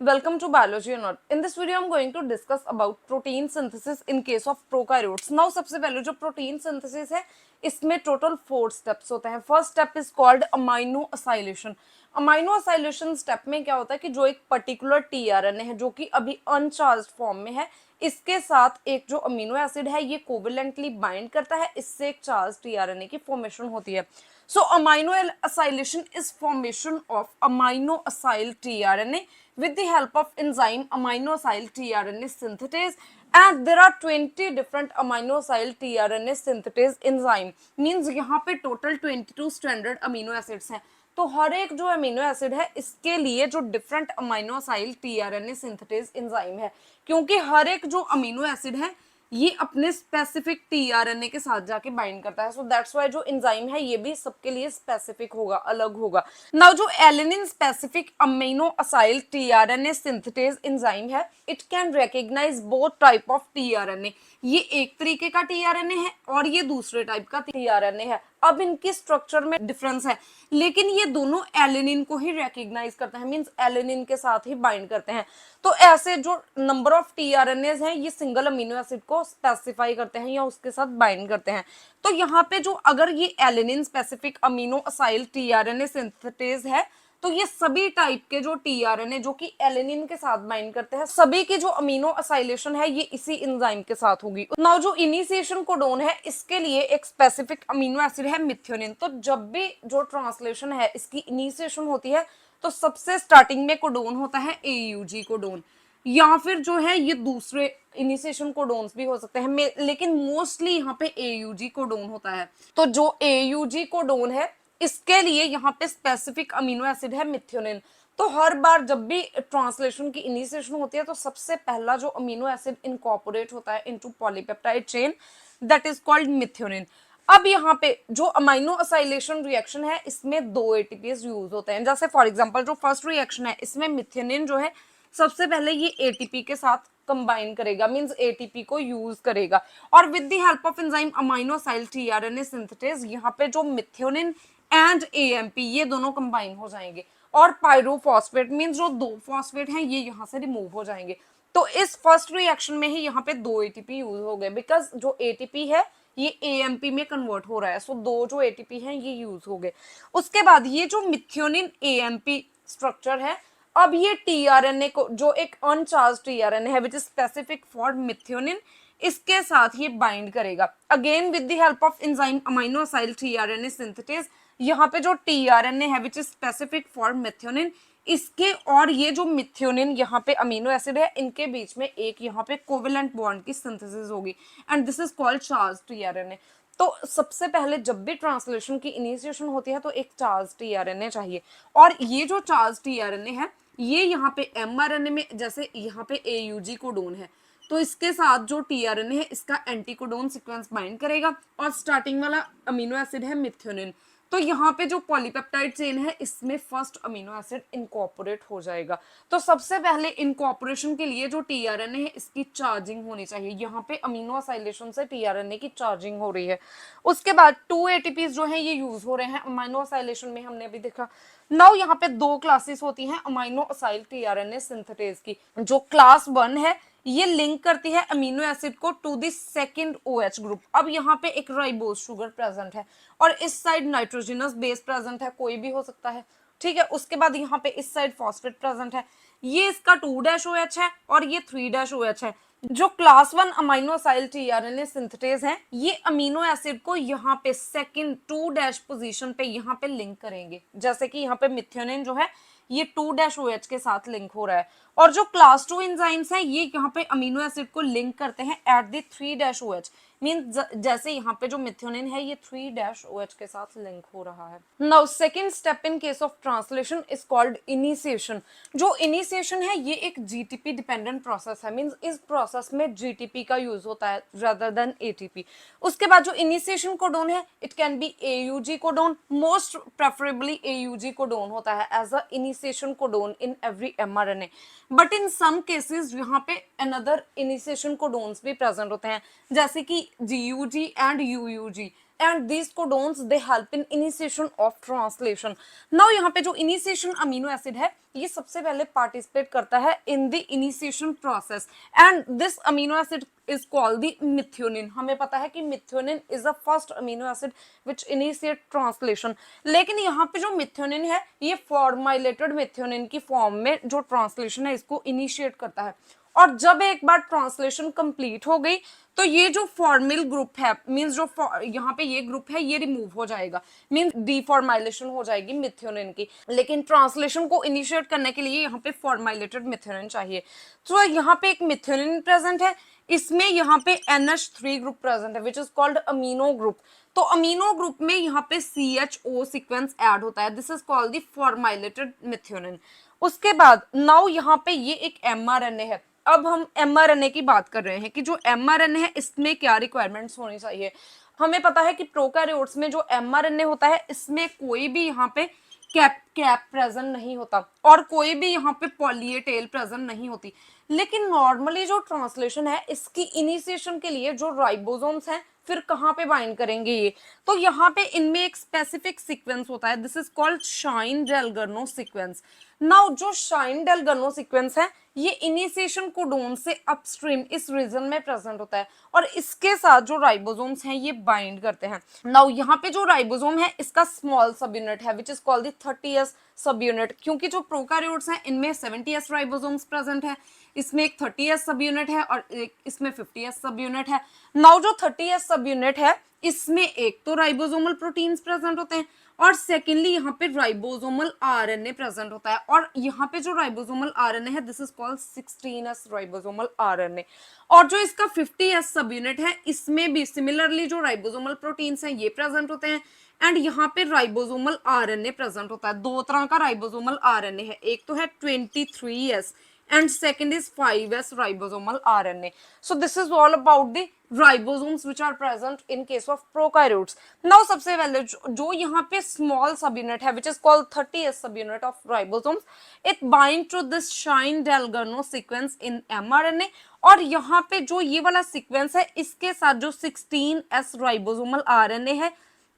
Welcome to Biology or Not. In this video, I'm going to discuss about protein synthesis in case of prokaryotes. Now, सबसे पहले जो protein synthesis है, इसमें total 4 steps होते हैं. First step is called amino acylation. Amino acylation step में क्या होता है कि जो एक particular tRNA है, जो कि अभी uncharged form में है, इसके साथ एक जो अमीनो एसिड है ये कोवेलेंटली बाइंड करता है, इससे एक चार्ज tRNA की फॉर्मेशन होती है. So amino acylation is formation of amino acyl tRNA with the help of enzyme amino acyl tRNA synthetase, and there are 20 different amino acyl tRNA synthetase enzyme. Means यहाँ पे total 22 standard amino acids हैं. तो हर एक जो amino acid है इसके लिए जो different amino acyl tRNA synthetase enzyme है, क्योंकि हर एक जो अमीनो एसिड है ये अपने स्पेसिफिक टीआरएनए के साथ जाके बाइंड करता है. सो दैट्स व्हाई जो एंजाइम है ये भी सबके लिए स्पेसिफिक होगा, अलग होगा. नाउ जो alanine specific amino acyl tRNA synthetase enzyme है, it can recognise both type of tRNA. ये एक तरीके का टीआरएनए है और ये दूसरे टाइप का टीआरएनए है. अब इनकी स्ट्रक्चर में डिफरेंस है, लेकिन ये दोनों एलेनिन को ही रिकॉग्नाइज करते हैं, मींस एलेनिन के साथ ही बाइंड करते हैं. तो ऐसे जो नंबर ऑफ टीआरएनएस हैं ये सिंगल अमीनो एसिड को स्पेसिफाई करते हैं या उसके साथ बाइंड करते हैं. तो यहाँ पे जो अगर ये alanine specific amino acyl tRNA synthetase है, तो ये सभी टाइप के जो टीआरएनए जो कि एलेनिन के साथ बाइंड करते हैं, सभी की जो अमीनो असाइलेशन है ये इसी एंजाइम के साथ होगी. नाउ जो इनिशिएशन कोडोन है इसके लिए एक स्पेसिफिक अमीनो एसिड है मिथ्योनिन. तो जब भी जो ट्रांसलेशन है इसकी इनिशिएशन होती है तो सबसे स्टार्टिंग में कोडोन होता है एयूजी कोडोन, या फिर जो है ये दूसरे इनिशिएशन कोडोन्स भी हो सकते हैं, लेकिन मोस्टली यहाँ पे एयूजी कोडोन होता है. तो जो एयूजी कोडोन है इसके लिए यहाँ पे स्पेसिफिक अमीनो एसिड है मिथ्योनिन. तो हर बार जब भी ट्रांसलेशन की इनिशिएशन होती है तो सबसे पहला जो अमीनो एसिड इनकॉर्पोरेट होता है into polypeptide chain, that is called methionine. अब यहाँ पे जो अमीनो असाइलेशन रिएक्शन है इसमें दो एटीपीज यूज होते हैं. जैसे फॉर एग्जांपल जो फर्स्ट रिएक्शन है इसमें मिथ्योनिन जो है सबसे पहले ये एटीपी के साथ कंबाइन करेगा, मींस एटीपी को यूज करेगा, और with the help of enzyme amino acyl tRNA synthetase यहाँ पे जो मिथ्योनिन एंड एएमपी ये दोनों कंबाइन हो जाएंगे, और पायरोफॉस्फेट मींस जो दो फॉस्फेट हैं ये यहाँ से रिमूव हो जाएंगे. तो इस फर्स्ट रिएक्शन में ही यहाँ पे दो एटीपी यूज हो गए, बिकॉज जो एटीपी है ये एएमपी में कन्वर्ट हो रहा है. सो दो जो एटीपी हैं ये यूज हो गए. उसके बाद ये जो मिथ्योनिन एएमपी स्ट्रक्चर है, अब ये टीआरएनए को जो एक अनचार्ज टीआरएनए है which is specific for methionine, इसके साथ ये बाइंड करेगा again with the help of enzyme amino acyl tRNA synthetase. यहाँ पे जो टीआरएनए है which is specific for methionine, इसके और ये जो मिथ्योनिन यहाँ पे अमीनो एसिड है इनके बीच में एक यहाँ पे कोवेलेंट बॉन्ड की सिंथेसिस होगी, and this is called charge tRNA. तो सबसे पहले जब भी ट्रांसलेशन की इनिशिएशन होती है तो एक चार्ज टीआरएनए चाहिए, और ये जो चार्ज टीआरएनए है ये यहाँ पे एमआरएनए में, जैसे यहाँ पे एयूजी कोडोन है तो इसके साथ जो टीआरएनए है इसका एंटीकोडोन सीक्वेंस बाइंड करेगा, और स्टार्टिंग वाला अमीनो एसिड है मिथ्योनिन. तो यहाँ पे जो पॉलीपेप्टाइड चेन है इसमें फर्स्ट अमीनो एसिड इनकॉर्पोरेट हो जाएगा. तो सबसे पहले इनकॉर्पोरेशन के लिए जो टीआरएनए है इसकी चार्जिंग होनी चाहिए. यहाँ पे अमीनो असाइलेशन से टीआरएनए की चार्जिंग हो रही है. उसके बाद टू एटीपीज जो है ये यूज हो रहे हैं अमीनो असाइलेशन में, हमने अभी देखा. नाउ यहाँ पे दो क्लासेस होती हैं अमीनो असाइल टीआरएनए सिंथेटेज की. जो क्लास 1 है ये लिंक करती है अमीनो एसिड को to the second OH group. अब यहाँ पे एक राइबोज शुगर प्रेजेंट है और इस साइड नाइट्रोजनस बेस प्रेजेंट है, कोई भी हो सकता है, ठीक है. उसके बाद यहाँ पे इस साइड फॉस्फेट प्रेजेंट है, ये इसका 2' है और ये 3' है. जो class 1 amino acyl tRNA synthetase है ये अमीनो एसिड को यहाँ पे सेकंड 2' पोजीशन पे यहाँ पे लिंक करेंगे, जैसे कि यहाँ पे मिथ्योनिन जो है ये 2' के साथ लिंक हो रहा है, और जो क्लास 2 एंजाइम्स हैं ये यहाँ पे अमीनो एसिड को लिंक करते हैं एट द 3' मींस जैसे यहाँ पे जो मिथ्योनिन है ये 3' के साथ लिंक हो रहा है. Now second step in case of translation is called initiation. जो इनिशिएशन है ये एक जीटीपी डिपेंडेंट प्रोसेस है, मींस इस प्रोसेस में जीटीपी का यूज होता है रादर देन एटीपी. उसके बाद जो इनिशिएशन कोडोन है it can be AUG codon, most preferably AUG codon होता है as a initiation codon in every mRNA. But in some cases यहाँ पे अनदर इनिशिएशन कोडोन्स भी प्रेजेंट होते हैं, जैसे कि जीयूजी and यूयूजी. and these codons they help in initiation of translation. Now यहाँ पे जो initiation amino acid है ये सबसे पहले participate करता है in the initiation process and this amino acid is called the methionine. हमें पता है कि methionine is the first amino acid which initiate translation. लेकिन यहाँ पे जो methionine है ये formilated methionine की फॉर्म में जो translation है इसको initiate करता है और जब एक बार ट्रांसलेशन कंप्लीट हो गई तो ये जो फॉर्मिल ग्रुप है मींस जो यहाँ पे ये ग्रुप है ये रिमूव हो जाएगा मींस डिफॉर्माइलेशन हो जाएगी मिथ्योनिन की लेकिन ट्रांसलेशन को इनिशिएट करने के लिए यहाँ पे फॉर्माइलेटेड मिथ्योनिन चाहिए तो यहाँ पे एक मिथ्योनिन प्रेजेंट है इसमें यहाँ पे NH3 ग्रुप प्रेजेंट है which is called amino group तो अमीनो ग्रुप में यहाँ पे CHO सीक्वेंस ऐड होता है this is called the formylated methionine उसके बाद नाउ यहाँ पे ये एक mRNA है अब हम mRNA की बात कर रहे हैं कि जो mRNA है इसमें क्या रिक्वायरमेंट्स होनी चाहिए हमें पता है कि प्रोकैरियोट्स में जो mRNA होता है इसमें कोई भी यहाँ पे कैप प्रेजेंट नहीं होता और कोई भी यहाँ पे पॉली ए टेल प्रेजेंट नहीं होती लेकिन नॉर्मली जो ट्रांसलेशन है इसकी इनिशिएशन के लिए जो राइबोसोम्स हैं फिर कहाँ पे बाइंड करेंगे ये तो यहाँ पे इनमें एक स्पेसिफिक सीक्वेंस होता है this is called Shine Dalgarno sequence now जो शाइन-डेलगर्नो सीक्वेंस है ये इनिशिएशन कोडोन से अपस्ट्रीम इस रीजन में प्रेजेंट होता है और इसके साथ जो राइबोसोम्स हैं ये बाइंड करते हैं नाउ यहाँ पे जो राइबोसोम है इसका स्मॉल सब यूनिट है which is called the 30s सब यूनिट क्योंकि जो प्रोकैरियोट्स हैं इनमें 70s राइबोसोम्स प्रेजेंट है इसमें एक 30s सब यूनिट है और एक इसमें 50s सब यूनिट है नाउ जो 30s सब यूनिट है इसमें एक तो राइबोसोमल प्रोटीन्स प्रेजेंट होते हैं और सेकेंडली यहाँ पे राइबोसोमल आरएनए प्रेजेंट होता है और यहाँ पे जो राइबोसोमल आरएनए है this is called 16s ribosomal RNA और जो इसका 50s सब यूनिट है इसमें भी सिमिलरली जो राइबोसोमल प्रोटीन्स हैं ये प्रेजेंट होते हैं एंड यहाँ पे राइबोसोमल आरएनए प्रेजेंट होता है दो तरह का राइबोसोमल आरएनए है एक तो है 23s and second is 5s ribosomal RNA. So this is all about the ribosomes which are present in case of prokaryotes. Now सबसे पहले जो यहाँ पे small subunit है which is called 30s subunit of ribosomes, it bind to this Shine-Dalgarno sequence in mRNA और यहाँ पे जो ये वाला सीक्वेंस है इसके साथ जो 16s ribosomal RNA है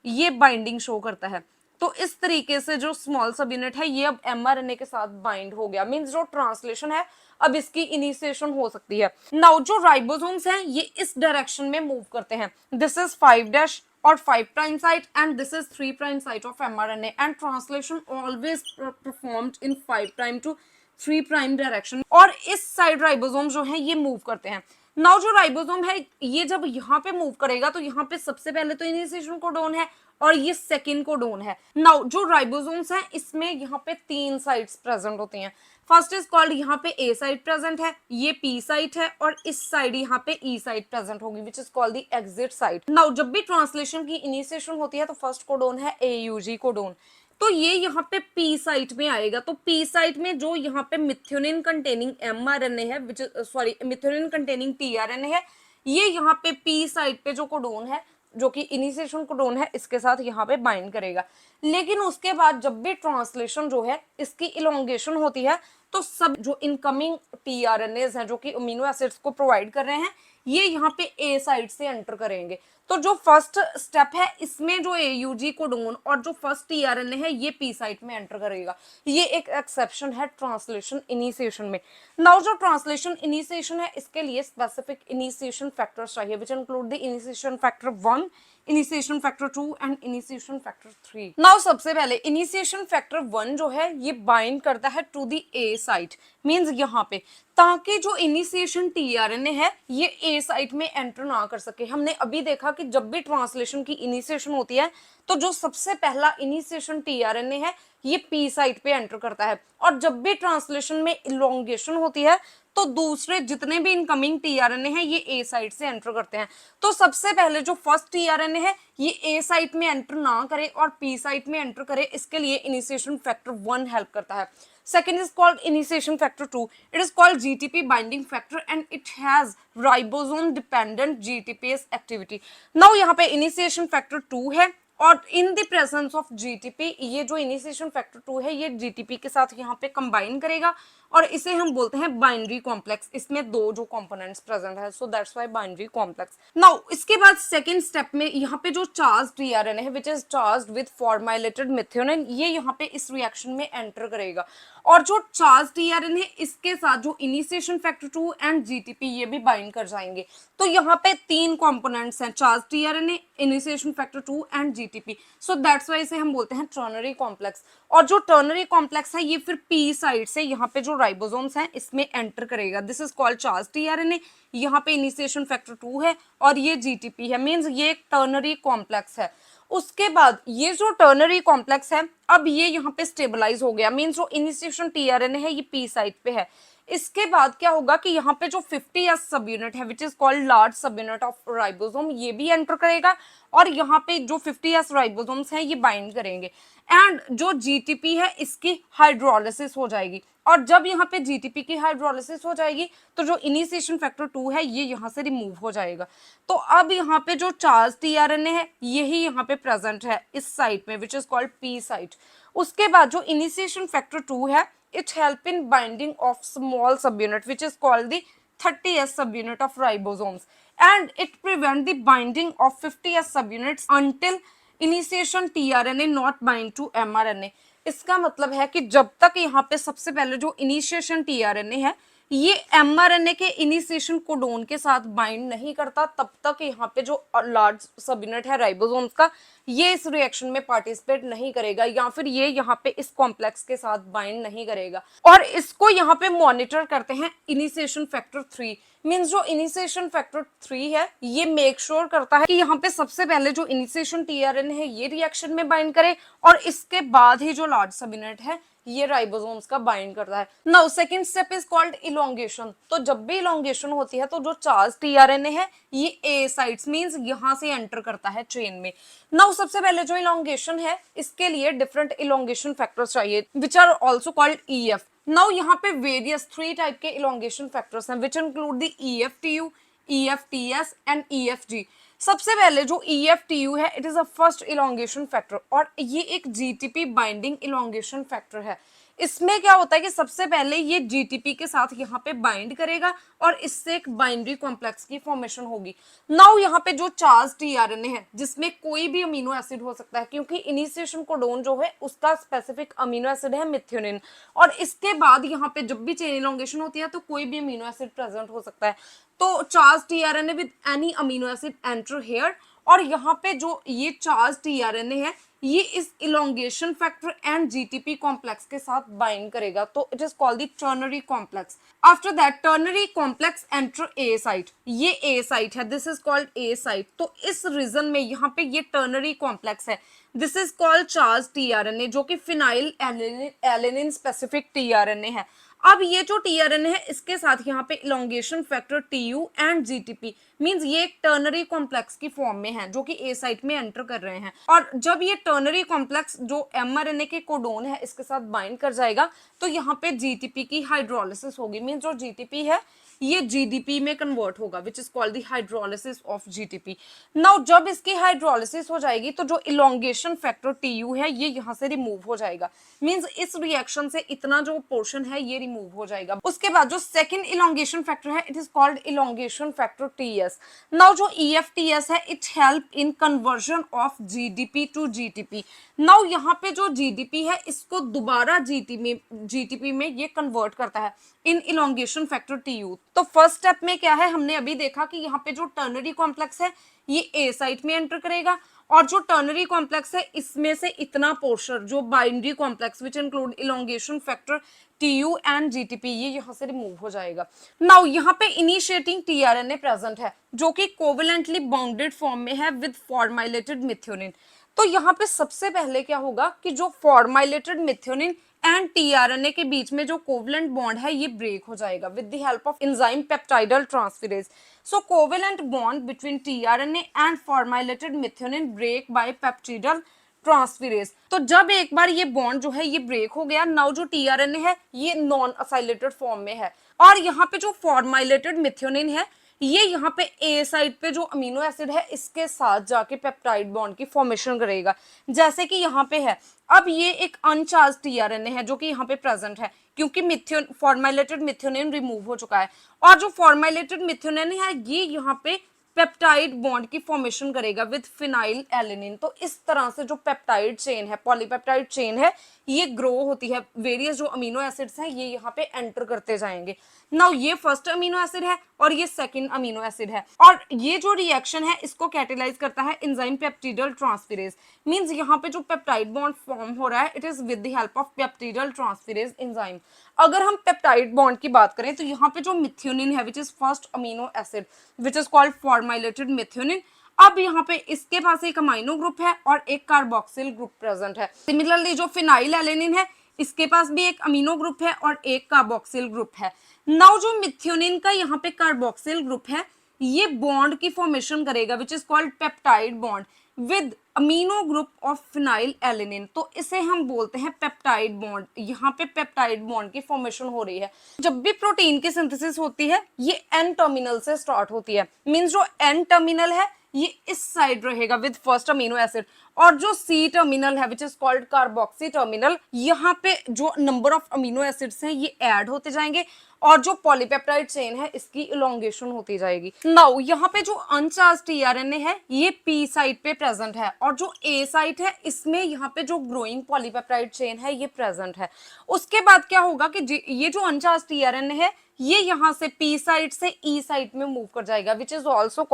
ये बाइंडिंग शो करता है तो इस तरीके से जो स्मॉल सब यूनिट है ये अब mRNA के साथ बाइंड हो गया मींस जो ट्रांसलेशन है अब इसकी इनिशिएशन हो सकती है नाउ जो राइबोसोम्स हैं ये इस डायरेक्शन में मूव करते हैं दिस इज 5' और 5' site and this is 3' site of mRNA and translation always performed in 5' to 3' direction और इस साइड राइबोसोम जो है ये मूव करते हैं नाउ जो राइबोसोम है ये जब यहाँ पे मूव करेगा तो यहाँ पे सबसे पहले तो इनिशिएशन कोडोन है और ये सेकेंड कोडोन है नाउ जो राइबोसोम्स हैं इसमें यहाँ पे 3 साइट्स प्रेजेंट होती हैं फर्स्ट इज कॉल्ड यहाँ पे ए साइट प्रेजेंट है ये पी साइट है और इस साइड यहाँ पे ई साइट प्रेजेंट होगी विच is called the exit site now जब भी ट्रांसलेशन की इनिशिएशन होती है तो फर्स्ट कोडोन है AUG कोडोन तो ये यहाँ पे पी साइट में आएगा तो पी साइट में जो यहाँ पे मिथ्योनिन कंटेनिंग mRNA है which sorry methionine containing tRNA है ये यहाँ पे पी साइट पे जो कोडोन है जो कि इनिशिएशन कोडोन है इसके साथ यहाँ पे बाइंड करेगा लेकिन उसके बाद जब भी ट्रांसलेशन जो है इसकी इलोंगेशन होती है तो सब जो इनकमिंग tRNAs हैं जो कि अमीनो एसिड्स को प्रोवाइड कर रहे हैं ये यहाँ पे ए साइड से एंटर करेंगे तो जो फर्स्ट स्टेप है इसमें जो AUG कोडोन और जो फर्स्ट tRNA है ये पी साइट में एंटर करेगा ये एक एक्सेप्शन है ट्रांसलेशन इनिशिएशन में नाउ जो ट्रांसलेशन इनिशिएशन है इसके लिए स्पेसिफिक इनिशिएशन फैक्टर्स चाहिए विच include the initiation factor 1 initiation factor 2 and initiation factor 3 now सबसे पहले इनिशिएशन फैक्टर 1 जो है ये बाइंड करता है to the A site means यहाँ पे ताकि जो इनिशिएशन tRNA है ये ए साइट में एंटर ना कर सके हमने अभी देखा कि जब भी ट्रांसलेशन की इनिशिएशन होती है तो जो सबसे पहला इनिशिएशन tRNA है ये पी साइट पे एंटर करता है और जब भी ट्रांसलेशन में इलोंगेशन होती है तो दूसरे जितने भी इनकमिंग tRNA है ये ए साइट से एंटर करते हैं तो सबसे पहले जो फर्स्ट tRNA है ये ए साइट में एंटर ना करे और पी साइट में एंटर करे इसके लिए इनिशिएशन फैक्टर 1 हेल्प करता है second is called initiation factor 2 it is called GTP binding factor and it has ribosome dependent GTPase activity now यहाँ पे initiation factor 2 है और in the presence of GTP ये जो इनिशिएशन फैक्टर 2 है ये जीटीपी के साथ यहाँ पे कंबाइन करेगा और इसे हम बोलते हैं बाइनरी कॉम्प्लेक्स। इसमें दो जो कंपोनेंट्स प्रेजेंट है, so that's why binary complex. Now इसके बाद सेकंड स्टेप में यहाँ पे जो चार्ज टीआरएनए है which is charged with formylated methionine, ये यहाँ पे इस रिएक्शन में एंटर करेगा और जो चार्ज टीआरएनए है इसके साथ जो इनिशिएशन फैक्टर 2 एंड जीटीपी ये भी बाइंड कर जाएंगे। तो यहाँ पे तीन कंपोनेंट्स हैं, charge tRNA, initiation factor 2 and GTP. So that's why इसे हम बोलते हैं टर्नरी कॉम्प्लेक्स। और जो टर्नरी कॉम्प्लेक्स है ये फिर पी साइड से यहाँ पे जो राइबोसोम्स हैं इसमें एंटर करेगा। This is called charge tRNA. यहाँ पे इनिशिएशन फैक्टर 2 है और ये जीटीपी है, मींस ये एक टर्नरी कॉम्प्लेक्स है। उसके बाद ये जो टर्नरी कॉम्प्लेक्स है अब ये यहाँ पे स्टेबलाइज हो गया, मींस जो इनिशिएशन टीआरएनए है ये पी साइड पे है। इसके बाद क्या होगा कि यहाँ पे जो 50s सब यूनिट है विच इज कॉल्ड लार्ज सब यूनिट ऑफ राइबोसोम ये भी एंटर करेगा और यहाँ पे जो 50s राइबोसोम्स हैं ये बाइंड करेंगे एंड जो जीटीपी है इसकी हाइड्रोलिसिस हो जाएगी। और जब यहाँ पे जीटीपी की हाइड्रोलिसिस हो जाएगी तो जो इनिशिएशन फैक्टर 2 है ये यहाँ से रिमूव हो जाएगा। तो अब यहाँ पे जो चार्ज टीआरएनए है यही यहाँ पे प्रेजेंट है इस साइट में विच इज कॉल्ड पी साइट। उसके बाद जो इनिशिएशन फैक्टर 2 है it help in binding of small subunit which is called the 30s subunit of ribosomes and it prevent the binding of 50s subunits until initiation tRNA not bind to mRNA। इसका मतलब है कि जब तक यहाँ पे सबसे पहले जो इनिशिएशन टीआरएनए है ये एमआरएनए के इनिशिएशन कोडोन के साथ बाइंड नहीं करता तब तक यहाँ पे जो लार्ज सब यूनिट है राइबोसोम्स का ये इस रिएक्शन में पार्टिसिपेट नहीं करेगा या फिर ये यहाँ पे इस कॉम्प्लेक्स के साथ बाइंड नहीं करेगा। और इसको यहाँ पे मॉनिटर करते हैं इनिशिएशन फैक्टर 3। मींस जो इनिशिएशन फैक्टर 3 है ये मेक श्योर करता है कि यहाँ पे सबसे पहले जो इनिशिएशन टीआरएनए है ये रिएक्शन में बाइंड करे और इसके बाद ही जो लार्ज सब यूनिट है ये राइबोसोम्स का बाइंड करता है। Now second step is called elongation. तो जब भी इलोंगेशन होती है तो जो चार्ज टीआरएनए है ये ए साइट्स मींस यहां से एंटर करता है चेन में। नाउ सबसे पहले जो इलोंगेशन है इसके लिए डिफरेंट इलोंगेशन फैक्टर्स चाहिए which are also called EF. Now यहाँ पे वेरियस 3 टाइप के इलोंगेशन फैक्टर्स हैं which include the EFTu, EFTs and EFG. सबसे पहले जो EFTU है it is a first elongation factor और ये एक जीटीपी बाइंडिंग इलोंगेशन फैक्टर है। इसमें क्या होता है कि सबसे पहले ये जीटीपी के साथ यहाँ पे बाइंड करेगा और इससे एक बाइंडरी कॉम्प्लेक्स की फॉर्मेशन होगी। नाउ यहाँ पे जो चार्ज टीआरएनए है जिसमें कोई भी अमीनो एसिड हो सकता है क्योंकि इनिशिएशन कोडोन जो है उसका स्पेसिफिक अमीनो एसिड है मिथ्योनिन और इसके बाद यहाँ पे जब भी चेन इलोंगेशन होती है तो कोई भी अमीनो एसिड प्रेजेंट हो सकता है। तो charge tRNA with any amino acid enter here और यहाँ पे जो ये चार्ज टीआरएनए है ये इस elongation factor and GTP complex के साथ बाइंड करेगा तो it is called the ternary complex. After that ternary complex enter a site, ये ए साइट है, this is called a site. तो इस रीजन में यहाँ पे ये टर्नरी कॉम्प्लेक्स है, this is called charge tRNA जो कि फिनाइल एलेनिन स्पेसिफिक टीआरएनए है। अब ये जो टीआरएनए है इसके साथ यहाँ पे elongation factor TU and GTP means ये एक टर्नरी कॉम्प्लेक्स की फॉर्म में है जो कि ए साइट में एंटर कर रहे हैं। और जब ये टर्नरी कॉम्प्लेक्स जो एमआरएनए के कोडोन है इसके साथ बाइंड कर जाएगा तो यहाँ पे जीटीपी की हाइड्रोलिसिस होगी, मींस जो जीटीपी है ये जीडीपी में कन्वर्ट होगा विच is called the hydrolysis of GTP. Now जब इसकी हाइड्रोलिसिस हो जाएगी तो जो इलोंगेशन फैक्टर टीयू है ये यहाँ से रिमूव हो जाएगा, मींस इस रिएक्शन से इतना जो पोर्शन है ये रिमूव हो जाएगा। उसके बाद जो सेकंड इलोंगेशन फैक्टर है it is called elongation factor TS. Now जो ईएफटीएस है it help in conversion of GDP to GTP. Now यहाँ पे जो जीडीपी है इसको दोबारा जीटीपी में ये कन्वर्ट करता है इन इलोंगेशन फैक्टर टीयू। तो फर्स्ट स्टेप में क्या है हमने अभी देखा कि यहाँ पे जो टर्नरी कॉम्प्लेक्स है ये ए साइट में एंटर करेगा और जो टर्नरी कॉम्प्लेक्स है इसमें से इतना पोर्शन जो binary complex which include elongation factor TU and GTP ये यहाँ से रिमूव हो जाएगा। नाउ यहाँ पे इनिशिएटिंग टीआरएनए प्रेजेंट है जो कि कोवेलेंटली बाउंडेड फॉर्म में है विद फॉर्माइलेटेड मिथ्योनिन। तो यहाँ पे सबसे पहले क्या होगा कि जो फॉर्माइलेटेड मिथ्योनिन एंड टीआरएनए के बीच में जो कोवेलेंट बॉन्ड है ये ब्रेक हो जाएगा with the help of enzyme peptidyl transferase. So covalent bond between tRNA and formylated methionine break by peptidyl transferase. तो जब एक बार ये बॉन्ड जो है ये ब्रेक हो गया, नाउ जो टीआरएनए है ये नॉन असाइलेटेड फॉर्म में है और यहाँ पे जो फॉर्माइलेटेड मिथ्योनिन है ये यहाँ पे ए साइड पे जो अमीनो एसिड है इसके साथ जाके पेप्टाइड बॉन्ड की फॉर्मेशन करेगा, जैसे कि यहाँ पे है। अब ये एक अनचार्ज टीआरएनए है जो कि यहाँ पे प्रेजेंट है, क्योंकि मिथियोन फॉर्माइलेटेड मिथ्योनिन रिमूव हो चुका है, और जो फॉर्माइलेटेड मिथ्योनिन है ये यहाँ पे पेप्टाइड बॉन्ड की फॉर्मेशन करेगा विद फिनाइल एलेनिन। तो इस तरह से जो पेप्टाइड चेन है, पॉलीपेप्टाइड चेन है, ये ग्रो होती है। वेरियस जो अमीनो एसिड्स हैं ये यहाँ पे एंटर करते जाएंगे। नाउ ये फर्स्ट अमीनो एसिड है और ये सेकंड अमीनो एसिड है, और ये जो रिएक्शन है इसको कैटेलाइज करता है एंजाइम पेप्टिडल ट्रांसफेरेज। मींस यहाँ पे जो पेप्टाइड बॉन्ड फॉर्म हो रहा है it is with the help of peptidyl transferase enzyme. अगर हम पेप्टाइड बॉन्ड की बात करें तो यहाँ पे जो मिथ्योनिन है which is first amino acid which is called formylated methionine, अब यहाँ पे इसके पास एक अमाइनो ग्रुप है और एक कार्बोक्सिल ग्रुप प्रेजेंट है। सिमिलरली जो फिनाइल एलेनिन है इसके पास भी एक अमीनो ग्रुप है और एक कार्बोक्सिल ग्रुप है। नाउ जो मिथ्योनिन का यहाँ पे कार्बोक्सिल ग्रुप है ये बॉन्ड की फॉर्मेशन करेगा विच is called peptide bond with amino group of phenyl alanine. तो इसे हम बोलते हैं पेप्टाइड बॉन्ड। यहाँ पे पेप्टाइड बॉन्ड की फॉर्मेशन हो रही है। जब भी प्रोटीन की सिंथेसिस होती है ये एन टर्मिनल से स्टार्ट होती है। मींस जो एन टर्मिनल है ये इस साइड रहेगा विद फर्स्ट अमीनो एसिड, और जो सी टर्मिनल है which is called carboxy terminal, यहाँ पे जो नंबर ऑफ अमीनो एसिड्स हैं ये ऐड होते जाएंगे और जो पॉलीपेप्टाइड चेन है इसकी इलोंगेशन होती जाएगी। नाउ यहाँ पे जो अनचार्ज टीआरएनए है ये पी साइड पे प्रेजेंट है, और जो ए साइड है इसमें यहाँ पे जो ग्रोइंग पॉलीपेप्टाइड चेन है ये प्रेजेंट है। उसके बाद क्या होगा कि ये जो अनचार्ज टीआरएनए है ये यहाँ से पी साइड से ई साइड में मूव कर जाएगा which is also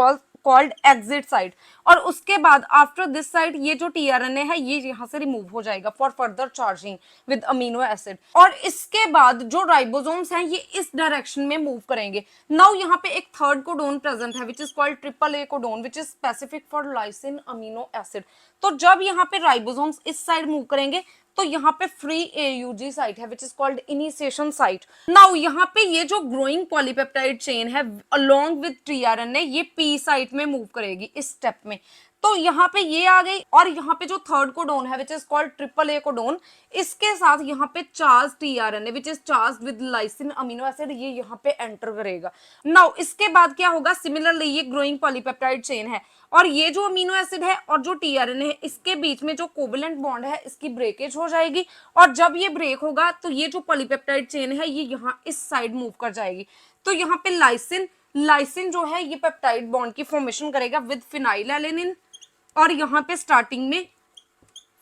called exit side, और उसके बाद आफ्टर दिस साइड ये जो टीआरएनए है ये यहाँ से रिमूव हो जाएगा for further charging with amino acid, और इसके बाद जो राइबोसोम्स हैं ये इस डायरेक्शन में मूव करेंगे। नाउ यहाँ पे एक थर्ड कोडोन प्रेजेंट है which is called triple A codon which is specific for lysine amino acid. तो जब यहाँ पे राइबोसोम्स इस साइड मूव करेंगे तो यहाँ पे फ्री एयूजी साइट है which is called initiation site. Now यहाँ पे ये जो ग्रोइंग पॉलीपेप्टाइड चेन है अलोंग विद टीआरएनए ये पी साइट में मूव करेगी इस स्टेप में। तो यहाँ पे ये आ गई, और यहाँ पे जो थर्ड कोडोन है which is called triple A codon, इसके साथ यहाँ पे charge tRNA which is charge with lysine amino acid ये यहाँ पे एंटर करेगा। नाउ इसके बाद क्या होगा, सिमिलरली ये ग्रोइंग पॉलीपेप्टाइड चेन है और ये जो अमीनो एसिड है और जो टीआरएनए है इसके बीच में जो कोवेलेंट बॉन्ड है इसकी ब्रेकेज हो जाएगी, और जब ये ब्रेक होगा तो ये जो पॉलीपेप्टाइड चेन है ये यहाँ इस साइड मूव कर जाएगी। तो यहाँ पे लाइसिन जो है ये पेप्टाइड बॉन्ड की फॉर्मेशन करेगा विद फिनाइल एलेनिन, और यहाँ पे स्टार्टिंग में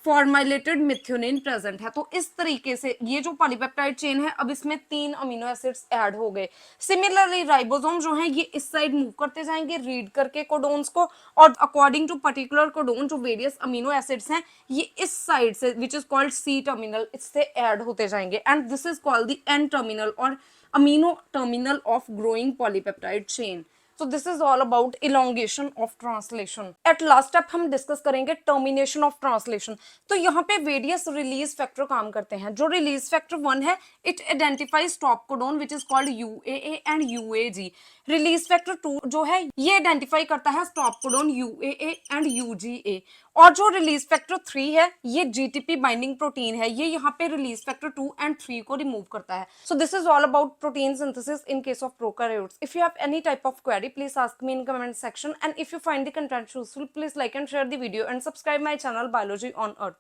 फॉर्माइलेटेड मिथ्योनिन प्रेजेंट है। तो इस तरीके से ये जो पॉलीपेप्टाइड चेन है अब इसमें 3 अमीनो एसिड्स ऐड हो गए। सिमिलरली राइबोसोम जो है ये इस साइड मूव करते जाएंगे रीड करके कोडोन्स को, और अकॉर्डिंग टू पर्टिकुलर कोडोन जो वेरियस अमीनो एसिड्स हैं ये इस साइड से which is called C terminal इससे ऐड होते जाएंगे, and this is called the N terminal और amino terminal of growing polypeptide chain. So this is all about elongation of translation. At last step हम discuss करेंगे termination of translation. तो यहाँ पे various release factor काम करते हैं। जो release factor 1 है it identifies stop codon which is called UAA and UAG. Release factor 2 जो है ये identify करता है stop codon UAA and UGA. और जो रिलीज फैक्टर 3 है ये जीटीपी बाइंडिंग प्रोटीन है, ये यहाँ पे रिलीज फैक्टर 2 एंड 3 को रिमूव करता है। So this is all about protein synthesis in case of prokaryotes. If you have any type of query please ask me in comment section, and if you find the content useful please like and share the video and subscribe my channel biology on earth.